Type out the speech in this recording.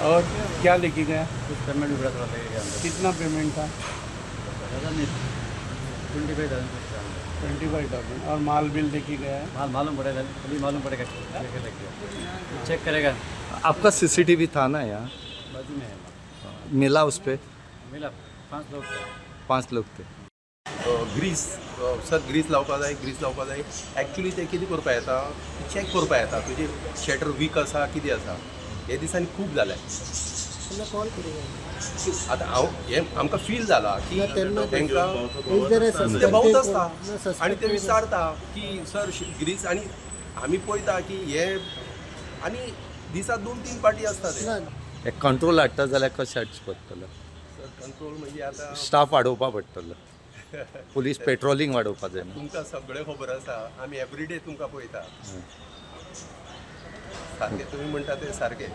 और क्या लेके गया? कुछ पेमेंट भी थोड़ा लेके गया अंदर। कितना पेमेंट था? ज़्यादा नहीं, 25,000। 25,000। और माल बिल लेके गया है? माल मालूम पड़ेगा, अभी मालूम पड़ेगा लेके लग गया, चेक करेगा। आपका सीसीटीवी था ना यहाँ, बाजू में है, मिला उस पर मिला 5 लोग थे। 5 लोग थे. ग्रीस सर ग्रीस लावपा जाय एक्चुली ते कितें करपा येता चॅक करपा येता तुजें शटर वीक आसा कितें आसा हे दिसांनी खूब जालें आतां हांव हें आमकां फील जाला की तांकां ते भोंवत आसता आनी ते विचारता की सर ग्रीस आनी आमी पळयता की हे आनी दिसाक 2-3 पाटी आसता ते एक कंट्रोल हाडटा जाल्यार कशें हाडचें पडटलें? सर कंट्रोल म्हणजे आतां स्टाफ वाडोवपा पडटलो, पुलीस पेट्रोलिंग वाडोवपा जाय. तुमकां सगळें खबर आसा आमी एवरीडे तुमकां पळयता सारकें तुमी म्हणटा तें सारकें.